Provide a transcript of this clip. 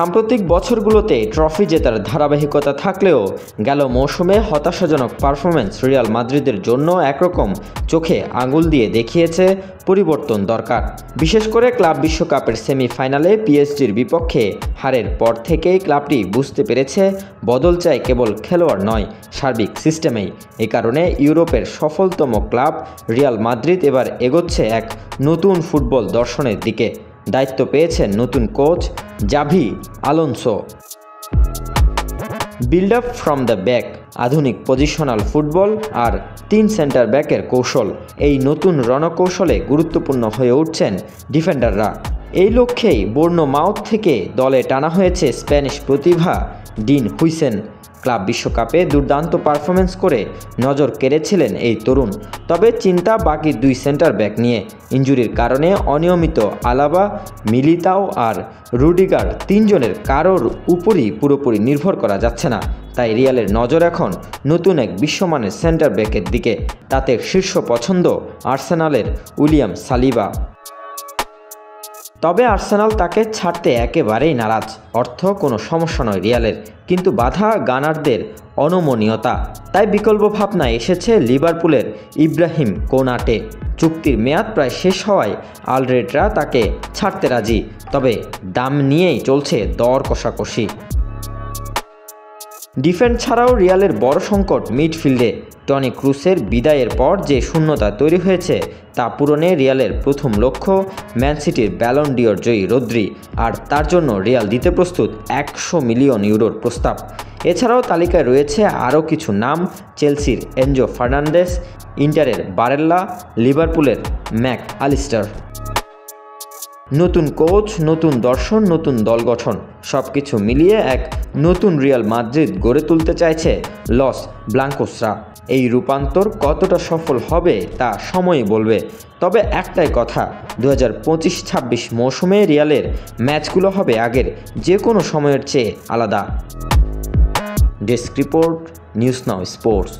সাম্প্রতিক বছরগুলোতে ট্রফি জেতার ধারাবাহিকতা থাকলেও গেল মৌসুমে হতাশাজনক পারফরম্যান্স রিয়াল মাদ্রিদের জন্য একরকম চোখে আঙুল দিয়ে দেখিয়েছে পরিবর্তন দরকার। বিশেষ করে ক্লাব বিশ্বকাপের সেমিফাইনালে পিএসজির বিপক্ষে হারের পর থেকেই ক্লাবটি বুঝতে পেরেছে বদল চাই কেবল খেলোয়াড় নয়, সার্বিক সিস্টেমেই। এ কারণে ইউরোপের সফলতম ক্লাব রিয়াল মাদ্রিদ এবার এগোচ্ছে এক নতুন ফুটবল দর্শনের দিকে। দায়িত্ব পেয়েছেন নতুন coach Xavi Alonso. Build up from the back, আধুনিক পজিশনাল ফুটবল আর 3 সেন্টার ব্যাকের কৌশল, এই নতুন রণকৌশলে গুরুত্বপূর্ণ হয়ে উঠছেন ডিফেন্ডাররা। এই লক্ষ্যেই বোর্নমাউথ থেকে দলে টানা হয়েছে স্প্যানিশ প্রতিভা ডিন হুইসেন। ক্লাব বিশ্বকাপে দুর্দান্ত পারফরমেন্স করে নজর কেড়েছিলেন এই তরুণ। তবে চিন্তা বাকি 2 সেন্টার ব্যাক নিয়ে। ইনজুরির কারণে অনিয়মিত আলাবা, মিলিতাও আর রুডিগার 3 জনের কারোর উপরই পুরোপুরি নির্ভর করা যাচ্ছে না। তাই রিয়ালের নজর এখন নতুন এক বিশ্বমানের সেন্টার ব্যাকের দিকে। তাতে শীর্ষ পছন্দ আর্সেনালের উইলিয়াম সালিবা। তবে আর্সেনাল তাকে ছাড়তে একেবারেই নারাজ। অর্থ কোনো সমস্যা নয় রিয়ালের, কিন্তু বাধা গানারদের অনমনীয়তা। তাই বিকল্প ভাবনায় এসেছে লিভারপুলের ইব্রাহিম কোনাটে। চুক্তির মেয়াদ প্রায় শেষ হওয়ায় আলরেডরা তাকে ছাড়তে রাজি, তবে দাম নিয়েই চলছে দর কষাকষি। ডিফেন্স ছাড়াও রিয়ালের বড় সংকট মিডফিল্ডে। টনি ক্রুসের বিদায়ের পর যে শূন্যতা তৈরি হয়েছে তা পূরণে রিয়ালের প্রথম লক্ষ্য ম্যান সিটির ব্যালন ডিওর জয়ী রদ্রি, আর তার জন্য রিয়াল দিতে প্রস্তুত 100 মিলিয়ন ইউরোর প্রস্তাব। এছাড়াও তালিকায় রয়েছে আরও কিছু নাম: চেলসির এনজো ফার্নান্দেস, ইন্টারের বারেল্লা, লিভারপুলের ম্যাক আলিস্টার। নতুন কোচ, নতুন দর্শন, নতুন দল গঠন, সব কিছু মিলিয়ে এক নতুন রিয়াল মাদ্রিদ গড়ে তুলতে চাইছে লস ব্লাঙ্কোসরা। এই রূপান্তর কতটা সফল হবে তা সময়ই বলবে। তবে একটাই কথা, 2025-26 মৌসুমে রিয়ালের ম্যাচগুলো হবে আগের যে কোনো সময়ের চেয়ে আলাদা। Desk report, news now sports.